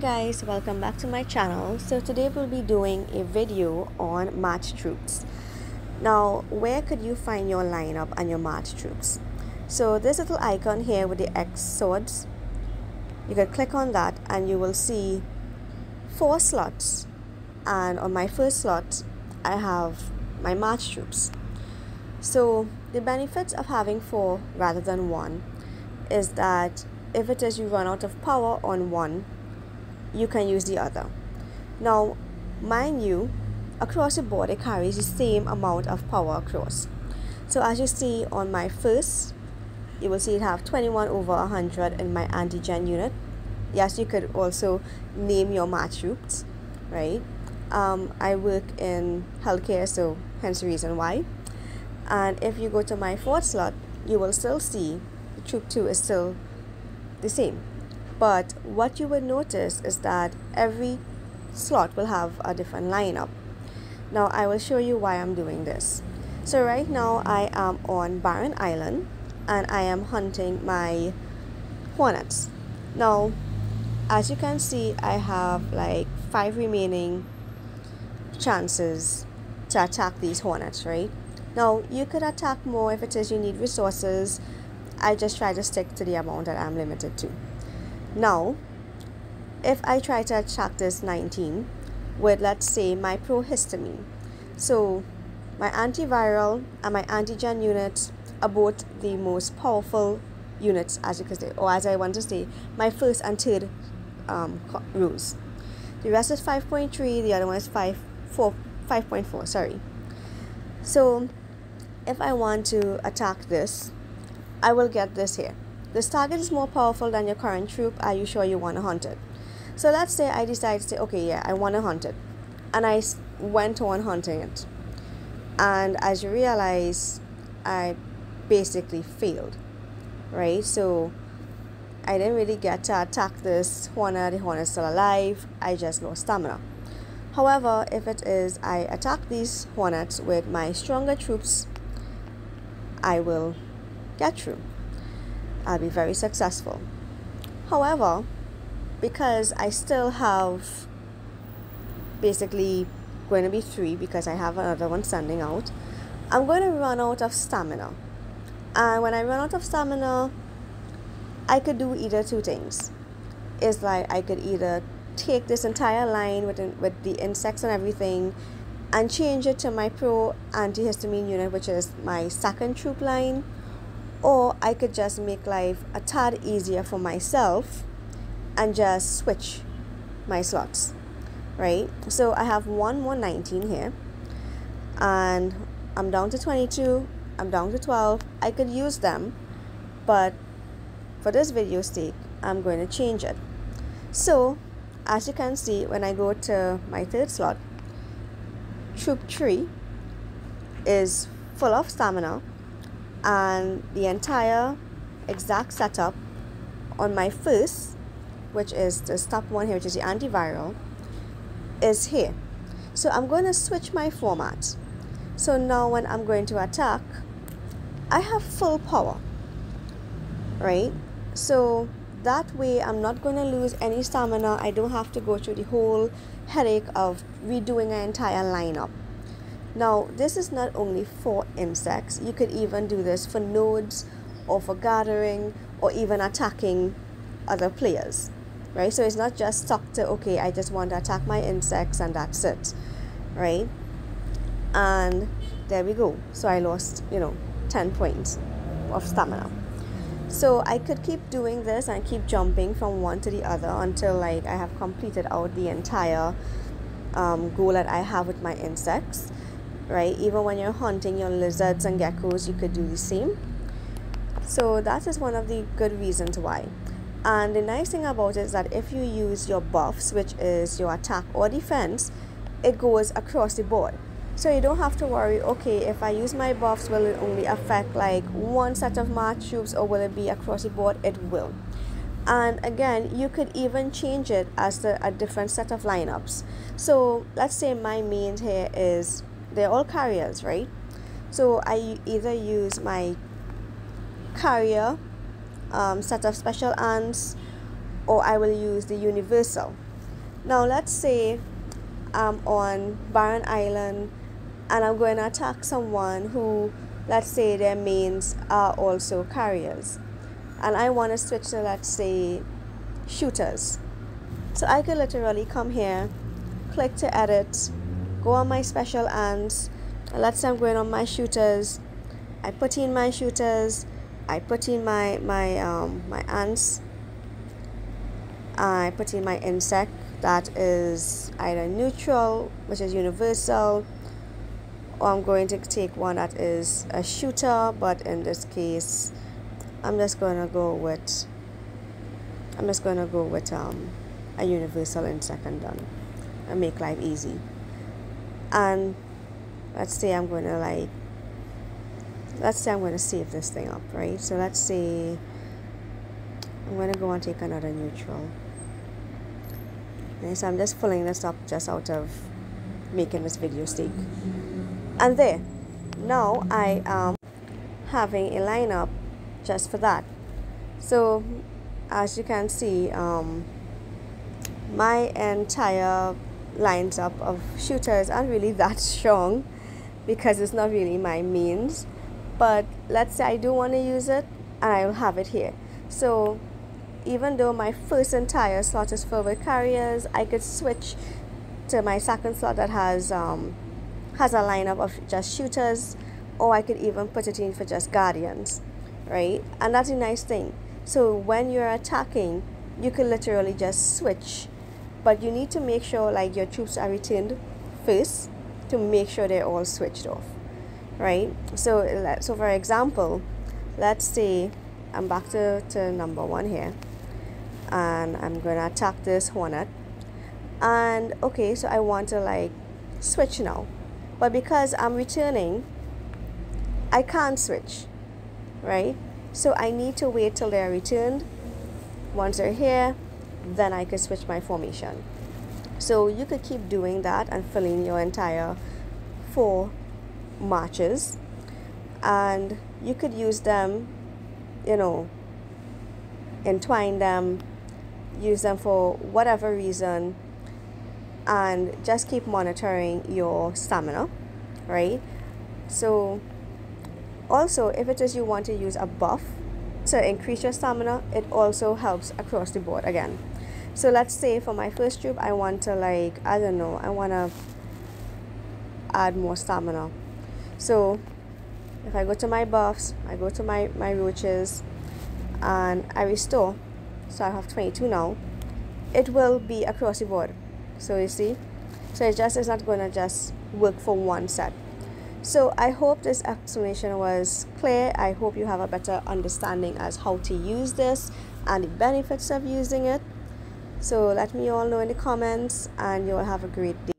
guys, welcome back to my channel. So today we'll be doing a video on match troops. Now, where could you find your lineup and your match troops? So this little icon here with the X swords, you can click on that and you will see 4 slots, and on my first slot I have my match troops. So the benefits of having 4 rather than 1 is that if it is you run out of power on one, you can use the other. Now, mind you, across the board it carries the same amount of power across. So as you see on my first, you will see it have 21 over 100 in my anti-gen unit. Yes, you could also name your match troops, right? I work in healthcare, so hence the reason why. And if you go to my 4th slot, you will still see the troop 2 is still the same. But what you will notice is that every slot will have a different lineup. Now I will show you why I'm doing this. So right now I am on Barren Island and I am hunting my hornets. Now as you can see, I have like 5 remaining chances to attack these hornets, right? Now you could attack more if it is you need resources. I just try to stick to the amount that I'm limited to. Now, if I try to attack this 19 with, let's say, my prohistamine, so my antiviral and my antigen units are both the most powerful units, as you can say, or as I want to say, my first and third rows. The rest is 5.3, the other one is 5.4, sorry. So if I want to attack this, I will get this here. This target is more powerful than your current troop. Are you sure you want to hunt it? So let's say I decide to say, okay, yeah, I want to hunt it. And I went on hunting it. And as you realize, I basically failed, right? So I didn't really get to attack this hornet. The hornet is still alive. I just lost stamina. However, if it is I attack these hornets with my stronger troops, I will get through. I'll be very successful. However, because I still have basically going to be 3 because I have another one standing out, I'm going to run out of stamina. And when I run out of stamina, I could do either 2 things. It's like I could either take this entire line with the insects and everything and change it to my pro antihistamine unit, which is my 2nd troop line, or I could just make life a tad easier for myself and just switch my slots, right? So I have 1 more 19 here and I'm down to 22, I'm down to 12. I could use them, but for this video's sake, I'm going to change it. So as you can see, when I go to my 3rd slot, troop 3 is full of stamina, and the entire exact setup on my first, which is the top one here, which is the antiviral, is here. So I'm going to switch my format. So now when I'm going to attack, I have full power, right? So that way I'm not going to lose any stamina. I don't have to go through the whole headache of redoing an entire lineup. Now, this is not only for insects. You could even do this for nodes or for gathering or even attacking other players, right? So it's not just stuck to, okay, I just want to attack my insects and that's it, right? And there we go. So I lost, 10 points of stamina. So I could keep doing this and keep jumping from one to the other until like I have completed out the entire goal that I have with my insects, right? Even when you're hunting your lizards and geckos, you could do the same. So that is one of the good reasons why. And the nice thing about it is that if you use your buffs, which is your attack or defense, it goes across the board. So you don't have to worry, okay, if I use my buffs, will it only affect like one set of match troops or will it be across the board? It will. And again, you could even change it as a different set of lineups. So let's say my main here is, they're all carriers, right? So I either use my carrier set of special ants, or I will use the universal Now let's say I'm on Barren Island and I'm going to attack someone who, let's say, their mains are also carriers, and I want to switch to, let's say, shooters. So I could literally come here, click to edit, go on my special ants. Let's say I'm going on my shooters. I put in my shooters, I put in my ants, I put in my insect that is either neutral, which is universal, or I'm going to take one that is a shooter, but in this case I'm just going to go with a universal insect and done, and make life easy. And let's say I'm going to save this thing up, right? So let's say I'm going to go and take another neutral. Okay, so I'm just pulling this up just out of making this video stick. And there, now I am having a lineup just for that. So as you can see, my entire lines up of shooters aren't really that strong because it's not really my mains. But let's say I do want to use it, and I will have it here. So even though my first entire slot is filled with carriers, I could switch to my second slot that has a lineup of just shooters, or I could even put it in for just guardians, right? And that's a nice thing. So when you're attacking, you can literally just switch, but you need to make sure like your troops are returned first to make sure they're all switched off, right? So for example, let's say I'm back to number 1 here, and I'm going to attack this hornet. And okay, so I want to like switch now, but because I'm returning, I can't switch, right? So I need to wait till they're returned. Once they're here, then I could switch my formation. So you could keep doing that and filling your entire 4 marches, and you could use them, you know, entwine them, use them for whatever reason, and just keep monitoring your stamina, right? So also, if it is you want to use a buff to increase your stamina, it also helps across the board again. So let's say for my first troop, I want to like, I don't know, I want to add more stamina. So if I go to my buffs, I go to my roaches, and I restore, so I have 22 now, it will be across the board. So you see, so it just is not going to just work for one set. So I hope this explanation was clear. I hope you have a better understanding as how to use this and the benefits of using it. So let me all know in the comments, and you will have a great day.